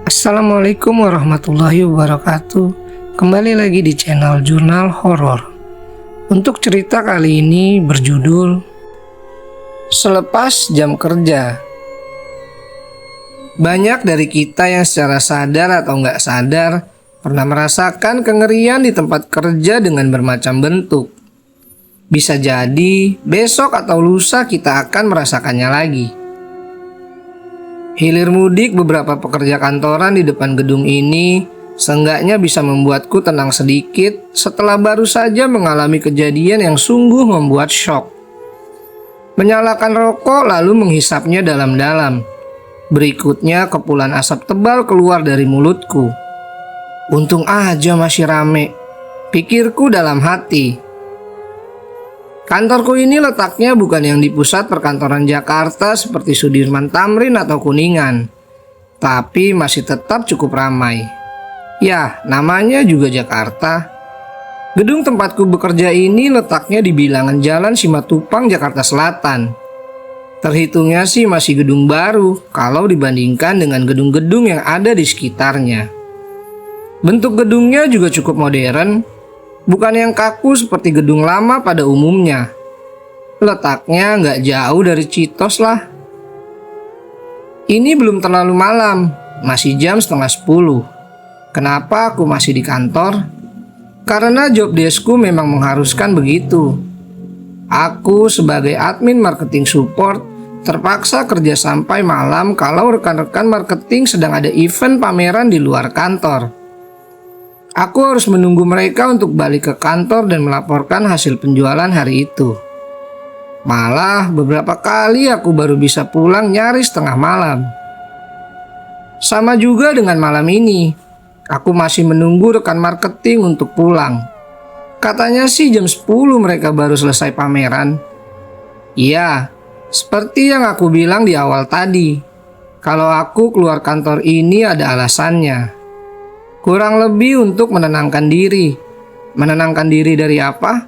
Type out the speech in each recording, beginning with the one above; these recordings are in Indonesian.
Assalamualaikum warahmatullahi wabarakatuh. Kembali lagi di channel Jurnal Horor. Untuk cerita kali ini berjudul Selepas Jam Kerja. Banyak dari kita yang secara sadar atau nggak sadar pernah merasakan kengerian di tempat kerja dengan bermacam bentuk. Bisa jadi besok atau lusa kita akan merasakannya lagi. Hilir mudik beberapa pekerja kantoran di depan gedung ini seenggaknya bisa membuatku tenang sedikit setelah baru saja mengalami kejadian yang sungguh membuat syok. Menyalakan rokok lalu menghisapnya dalam-dalam. Berikutnya kepulan asap tebal keluar dari mulutku. Untung aja masih rame, pikirku dalam hati. Kantorku ini letaknya bukan yang di pusat perkantoran Jakarta seperti Sudirman Tamrin atau Kuningan, tapi masih tetap cukup ramai. Ya, namanya juga Jakarta. Gedung tempatku bekerja ini letaknya di bilangan Jalan Simatupang, Jakarta Selatan. Terhitungnya sih masih gedung baru kalau dibandingkan dengan gedung-gedung yang ada di sekitarnya. Bentuk gedungnya juga cukup modern, bukan yang kaku seperti gedung lama pada umumnya. Letaknya nggak jauh dari Citos lah. Ini belum terlalu malam, masih jam 9:30. Kenapa aku masih di kantor? Karena job deskku memang mengharuskan begitu. Aku sebagai admin marketing support terpaksa kerja sampai malam kalau rekan-rekan marketing sedang ada event pameran di luar kantor. Aku harus menunggu mereka untuk balik ke kantor dan melaporkan hasil penjualan hari itu. Malah beberapa kali aku baru bisa pulang nyaris tengah malam. Sama juga dengan malam ini, aku masih menunggu rekan marketing untuk pulang. Katanya sih jam 10 mereka baru selesai pameran. Iya, seperti yang aku bilang di awal tadi. Kalau aku keluar kantor ini ada alasannya. Kurang lebih untuk menenangkan diri. Menenangkan diri dari apa?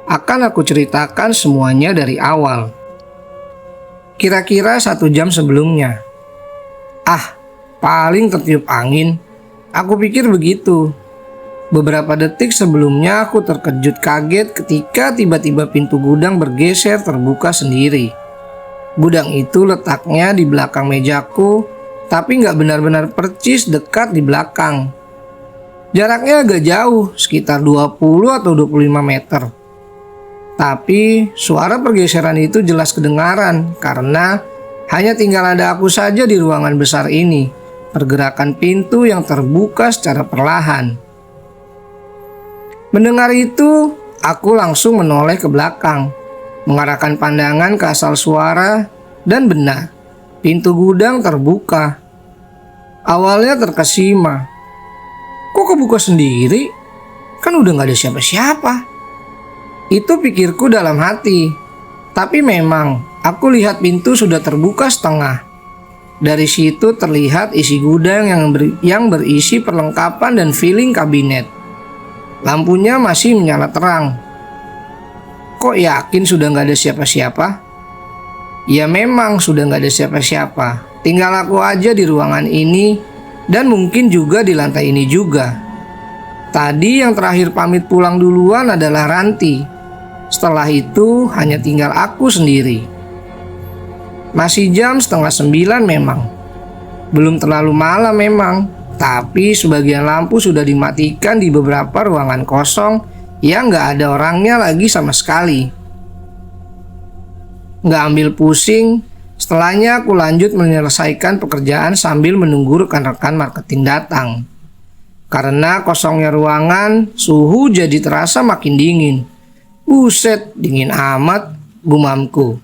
Akan aku ceritakan semuanya dari awal. Kira-kira 1 jam sebelumnya. Paling tertiup angin. Aku pikir begitu. Beberapa detik sebelumnya aku terkejut kaget ketika tiba-tiba pintu gudang bergeser terbuka sendiri. Gudang itu letaknya di belakang mejaku, tapi nggak benar-benar percis dekat di belakang. Jaraknya agak jauh, sekitar 20 atau 25 meter. Tapi suara pergeseran itu jelas kedengaran karena hanya tinggal ada aku saja di ruangan besar ini. Pergerakan pintu yang terbuka secara perlahan. Mendengar itu, aku langsung menoleh ke belakang, mengarahkan pandangan ke asal suara, dan benar, pintu gudang terbuka. Awalnya terkesima. Kok kebuka sendiri? Kan udah gak ada siapa-siapa. Itu pikirku dalam hati. Tapi memang aku lihat pintu sudah terbuka setengah. Dari situ terlihat isi gudang yang berisi perlengkapan dan filling kabinet. Lampunya masih menyala terang. Kok yakin sudah gak ada siapa-siapa? Ya memang sudah gak ada siapa-siapa. Tinggal aku aja di ruangan ini. Dan mungkin juga di lantai ini juga. Tadi yang terakhir pamit pulang duluan adalah Ranti. Setelah itu hanya tinggal aku sendiri. Masih jam 8:30 memang. Belum terlalu malam memang. Tapi sebagian lampu sudah dimatikan di beberapa ruangan kosong yang gak ada orangnya lagi sama sekali. Gak ambil pusing. Setelahnya aku lanjut menyelesaikan pekerjaan sambil menunggu rekan-rekan marketing datang. Karena kosongnya ruangan, suhu jadi terasa makin dingin. Buset, dingin amat, gumamku.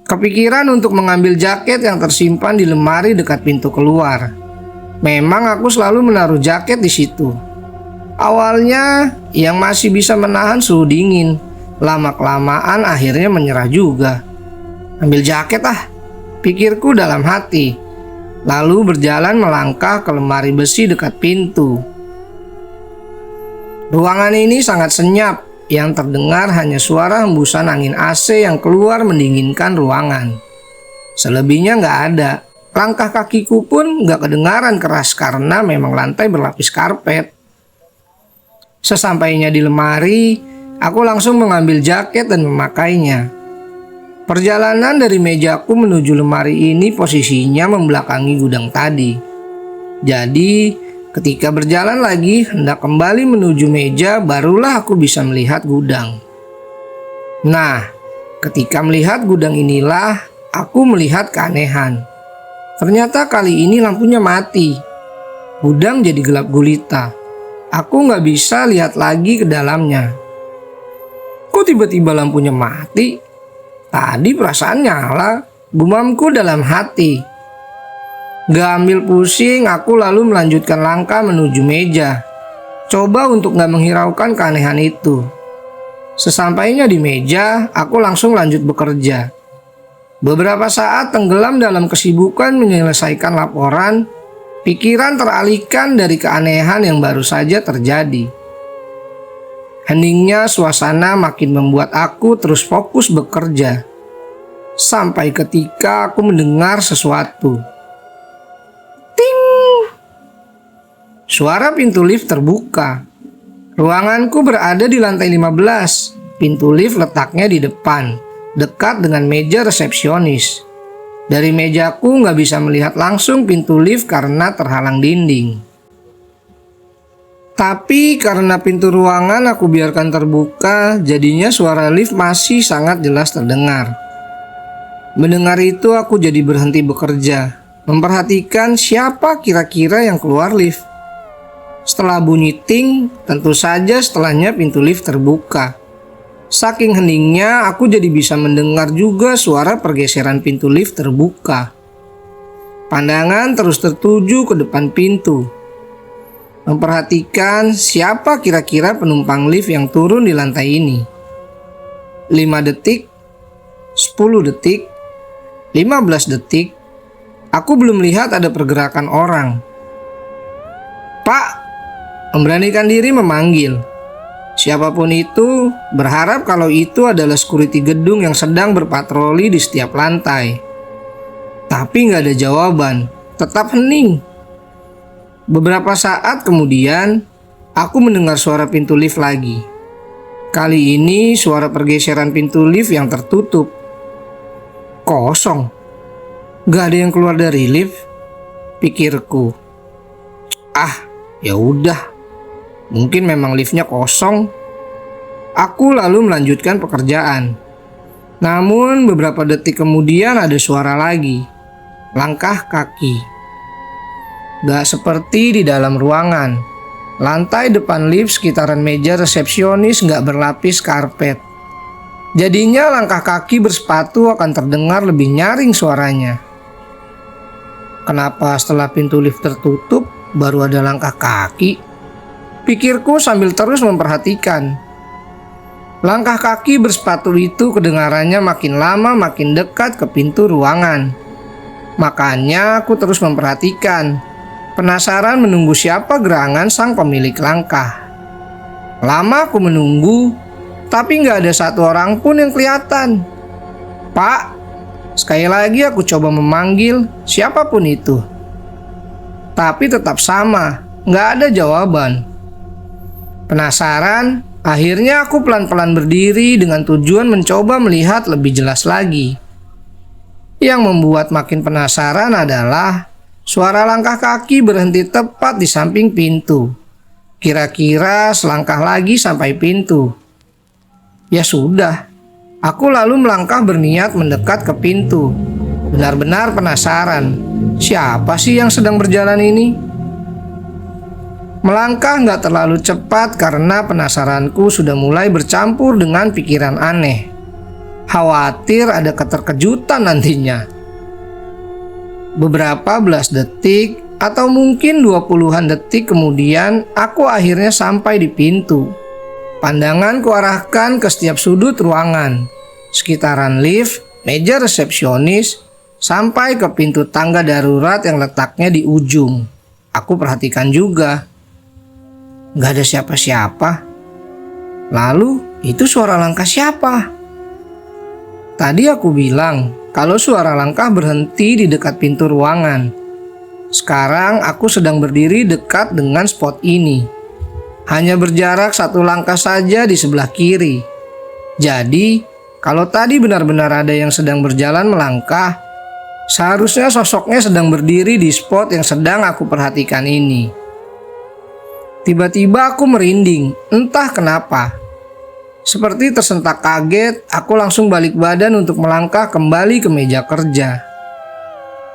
Kepikiran untuk mengambil jaket yang tersimpan di lemari dekat pintu keluar. Memang aku selalu menaruh jaket di situ. Awalnya yang masih bisa menahan suhu dingin, lama-kelamaan akhirnya menyerah juga. Ambil jaket pikirku dalam hati. Lalu berjalan melangkah ke lemari besi dekat pintu. Ruangan ini sangat senyap, yang terdengar hanya suara hembusan angin AC yang keluar mendinginkan ruangan. Selebihnya nggak ada. Langkah kakiku pun gak kedengaran keras karena memang lantai berlapis karpet. Sesampainya di lemari, aku langsung mengambil jaket dan memakainya. Perjalanan dari mejaku menuju lemari ini posisinya membelakangi gudang tadi. Jadi, ketika berjalan lagi hendak kembali menuju meja, barulah aku bisa melihat gudang. Nah, ketika melihat gudang inilah aku melihat keanehan. Ternyata kali ini lampunya mati. Gudang jadi gelap gulita. Aku gak bisa lihat lagi ke dalamnya. Kok tiba-tiba lampunya mati? Tadi perasaan nyala, gumamku dalam hati. Gak ambil pusing, aku lalu melanjutkan langkah menuju meja. Coba untuk gak menghiraukan keanehan itu. Sesampainya di meja, aku langsung lanjut bekerja. Beberapa saat tenggelam dalam kesibukan menyelesaikan laporan, pikiran teralihkan dari keanehan yang baru saja terjadi. Heningnya suasana makin membuat aku terus fokus bekerja. Sampai ketika aku mendengar sesuatu. Ting! Suara pintu lift terbuka. Ruanganku berada di lantai 15. Pintu lift letaknya di depan, dekat dengan meja resepsionis. Dari mejaku nggak bisa melihat langsung pintu lift karena terhalang dinding. Tapi karena pintu ruangan aku biarkan terbuka, jadinya suara lift masih sangat jelas terdengar. Mendengar itu aku jadi berhenti bekerja, memperhatikan siapa kira-kira yang keluar lift. Setelah bunyi ting, tentu saja setelahnya pintu lift terbuka. Saking heningnya aku jadi bisa mendengar juga suara pergeseran pintu lift terbuka. Pandangan terus tertuju ke depan pintu. Memperhatikan siapa kira-kira penumpang lift yang turun di lantai ini. 5 detik, 10 detik, 15 detik. Aku belum lihat ada pergerakan orang. Pak, memberanikan diri memanggil. Siapapun itu berharap kalau itu adalah security gedung yang sedang berpatroli di setiap lantai. Tapi gak ada jawaban, tetap hening. Beberapa saat kemudian, aku mendengar suara pintu lift lagi. Kali ini suara pergeseran pintu lift yang tertutup. Kosong. Gak ada yang keluar dari lift, pikirku. Ya udah. Mungkin memang liftnya kosong. Aku lalu melanjutkan pekerjaan. Namun beberapa detik kemudian ada suara lagi. Langkah kaki. Gak seperti di dalam ruangan. Lantai depan lift sekitaran meja resepsionis gak berlapis karpet. Jadinya langkah kaki bersepatu akan terdengar lebih nyaring suaranya. Kenapa setelah pintu lift tertutup baru ada langkah kaki? Pikirku sambil terus memperhatikan. Langkah kaki bersepatu itu kedengarannya makin lama makin dekat ke pintu ruangan. Makanya aku terus memperhatikan. Penasaran menunggu siapa gerangan sang pemilik langkah. Lama aku menunggu, tapi gak ada satu orang pun yang kelihatan. Pak, sekali lagi aku coba memanggil siapapun itu. Tapi tetap sama, gak ada jawaban. Penasaran, akhirnya aku pelan-pelan berdiri dengan tujuan mencoba melihat lebih jelas lagi. Yang membuat makin penasaran adalah suara langkah kaki berhenti tepat di samping pintu. Kira-kira selangkah lagi sampai pintu. Ya sudah, aku lalu melangkah berniat mendekat ke pintu. Benar-benar penasaran, siapa sih yang sedang berjalan ini? Melangkah gak terlalu cepat karena penasaranku sudah mulai bercampur dengan pikiran aneh. Khawatir ada keterkejutan nantinya. Beberapa belas detik atau mungkin 20-an detik kemudian aku akhirnya sampai di pintu. Pandangan kuarahkan ke setiap sudut ruangan, sekitaran lift, meja resepsionis, sampai ke pintu tangga darurat yang letaknya di ujung. Aku perhatikan juga. Gak ada siapa-siapa. Lalu itu suara langkah siapa? Tadi aku bilang kalau suara langkah berhenti di dekat pintu ruangan. Sekarang aku sedang berdiri dekat dengan spot ini. Hanya berjarak 1 langkah saja di sebelah kiri. Jadi, kalau tadi benar-benar ada yang sedang berjalan melangkah, seharusnya sosoknya sedang berdiri di spot yang sedang aku perhatikan ini. Tiba-tiba aku merinding, entah kenapa. Seperti tersentak kaget, aku langsung balik badan untuk melangkah kembali ke meja kerja.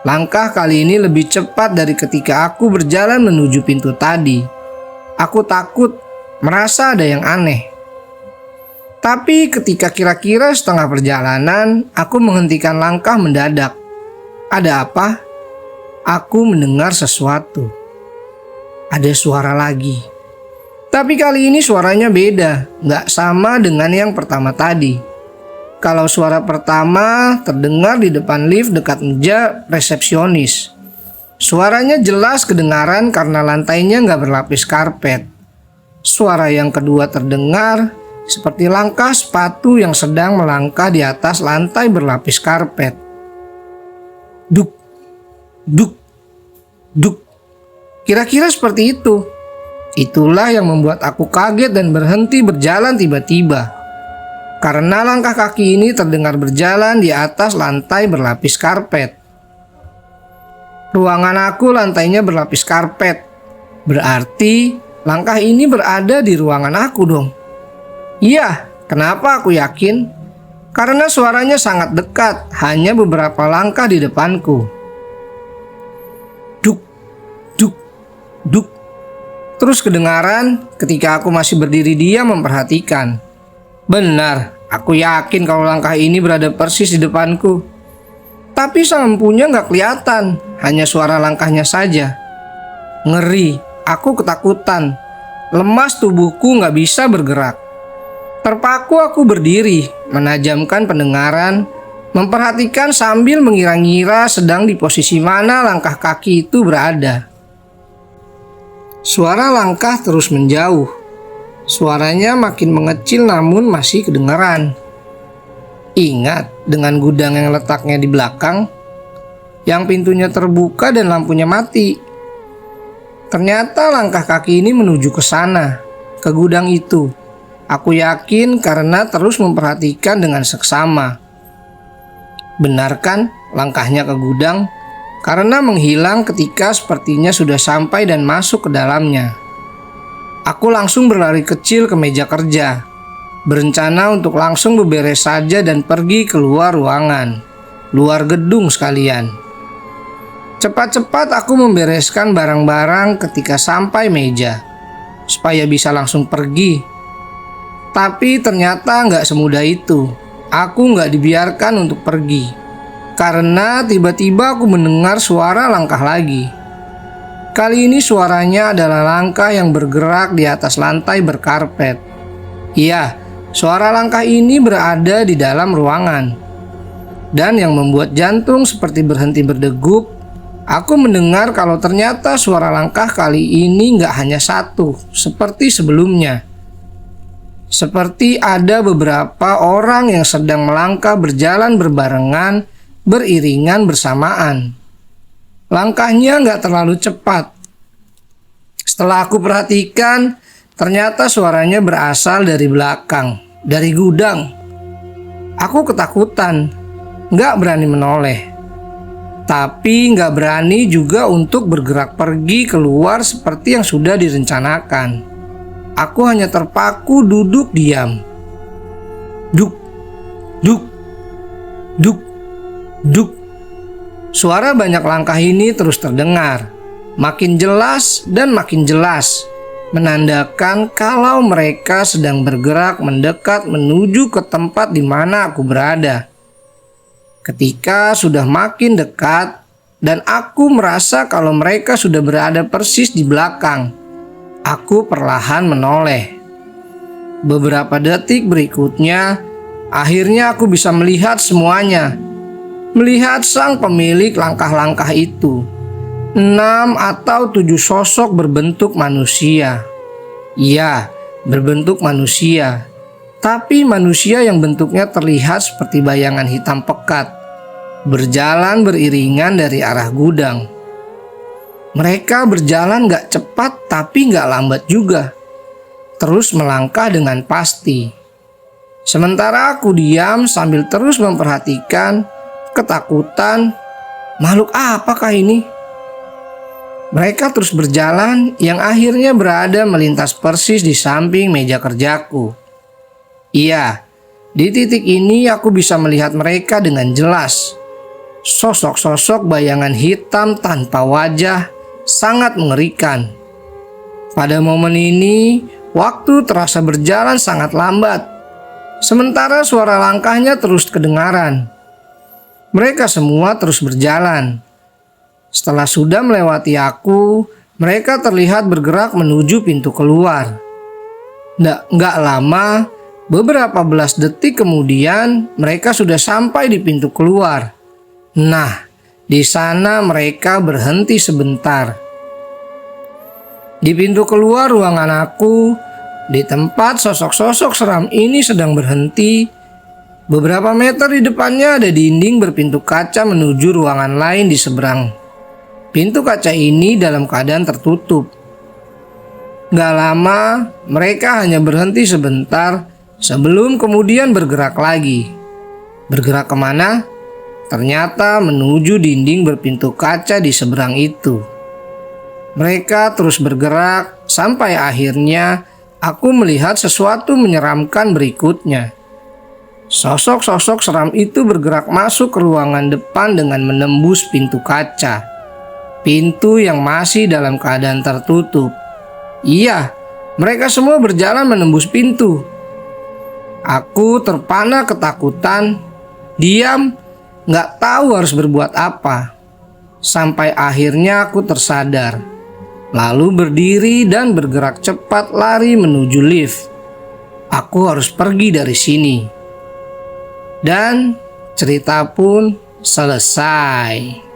Langkah kali ini lebih cepat dari ketika aku berjalan menuju pintu tadi. Aku takut, merasa ada yang aneh. Tapi ketika kira-kira setengah perjalanan, aku menghentikan langkah mendadak. Ada apa? Aku mendengar sesuatu. Ada suara lagi. Tapi kali ini suaranya beda, gak sama dengan yang pertama tadi. Kalau suara pertama terdengar di depan lift dekat meja resepsionis. Suaranya jelas kedengaran karena lantainya gak berlapis karpet. Suara yang kedua terdengar seperti langkah sepatu yang sedang melangkah di atas lantai berlapis karpet. Duk, duk, duk. Kira-kira seperti itu. Itulah yang membuat aku kaget dan berhenti berjalan tiba-tiba. Karena langkah kaki ini terdengar berjalan di atas lantai berlapis karpet. Ruangan aku lantainya berlapis karpet. Berarti langkah ini berada di ruangan aku dong. Iya, kenapa aku yakin? Karena suaranya sangat dekat, hanya beberapa langkah di depanku. Duk, duk, duk. Terus kedengaran ketika aku masih berdiri diam memperhatikan. Benar, aku yakin kalau langkah ini berada persis di depanku. Tapi sang empunya gak kelihatan, hanya suara langkahnya saja. Ngeri, aku ketakutan. Lemas tubuhku gak bisa bergerak. Terpaku aku berdiri, menajamkan pendengaran, memperhatikan sambil mengira-ngira sedang di posisi mana langkah kaki itu berada. Suara langkah terus menjauh. Suaranya makin mengecil namun masih kedengaran. Ingat dengan gudang yang letaknya di belakang, yang pintunya terbuka dan lampunya mati. Ternyata langkah kaki ini menuju ke sana, ke gudang itu. Aku yakin karena terus memperhatikan dengan seksama. Benar kan langkahnya ke gudang? Karena menghilang ketika sepertinya sudah sampai dan masuk ke dalamnya. Aku langsung berlari kecil ke meja kerja, berencana untuk langsung beberes saja dan pergi keluar ruangan, luar gedung sekalian. Cepat-cepat aku membereskan barang-barang ketika sampai meja, supaya bisa langsung pergi. Tapi ternyata nggak semudah itu. Aku nggak dibiarkan untuk pergi. Karena tiba-tiba aku mendengar suara langkah lagi. Kali ini suaranya adalah langkah yang bergerak di atas lantai berkarpet. Iya, suara langkah ini berada di dalam ruangan. Dan yang membuat jantung seperti berhenti berdegup, aku mendengar kalau ternyata suara langkah kali ini nggak hanya satu, seperti sebelumnya. Seperti ada beberapa orang yang sedang melangkah berjalan berbarengan, beriringan bersamaan. Langkahnya nggak terlalu cepat. Setelah aku perhatikan, ternyata suaranya berasal dari belakang, dari gudang. Aku ketakutan, nggak berani menoleh. Tapi nggak berani juga untuk bergerak pergi keluar seperti yang sudah direncanakan. Aku hanya terpaku duduk diam. Duk, duk, duk, duk. Suara banyak langkah ini terus terdengar, makin jelas dan makin jelas, menandakan kalau mereka sedang bergerak mendekat menuju ke tempat di mana aku berada. Ketika sudah makin dekat dan aku merasa kalau mereka sudah berada persis di belakang, aku perlahan menoleh. Beberapa detik berikutnya, akhirnya aku bisa melihat semuanya. Melihat sang pemilik langkah-langkah itu. 6 atau 7 sosok berbentuk manusia. Iya, berbentuk manusia. Tapi manusia yang bentuknya terlihat seperti bayangan hitam pekat. berjalan beriringan dari arah gudang. Mereka berjalan gak cepat tapi gak lambat juga, terus melangkah dengan pasti. Sementara aku diam sambil terus memperhatikan, ketakutan, makhluk apakah ini? Mereka terus berjalan yang akhirnya berada melintas persis di samping meja kerjaku. Iya, di titik ini aku bisa melihat mereka dengan jelas. Sosok-sosok bayangan hitam tanpa wajah sangat mengerikan. Pada momen ini, waktu terasa berjalan sangat lambat. Sementara suara langkahnya terus kedengaran. Mereka semua terus berjalan. Setelah sudah melewati aku, mereka terlihat bergerak menuju pintu keluar. Nggak lama, beberapa belas detik kemudian mereka sudah sampai di pintu keluar. Nah, di sana mereka berhenti sebentar. Di pintu keluar ruangan aku, di tempat sosok-sosok seram ini sedang berhenti, beberapa meter di depannya ada dinding berpintu kaca menuju ruangan lain di seberang. Pintu kaca ini dalam keadaan tertutup. Gak lama, mereka hanya berhenti sebentar sebelum kemudian bergerak lagi. Bergerak kemana? Ternyata menuju dinding berpintu kaca di seberang itu. Mereka terus bergerak sampai akhirnya aku melihat sesuatu menyeramkan berikutnya. Sosok-sosok seram itu bergerak masuk ke ruangan depan dengan menembus pintu kaca. Pintu yang masih dalam keadaan tertutup. Iya, mereka semua berjalan menembus pintu. Aku terpana ketakutan, diam, gak tahu harus berbuat apa. Sampai akhirnya aku tersadar. Lalu berdiri dan bergerak cepat lari menuju lift. Aku harus pergi dari sini. Dan cerita pun selesai.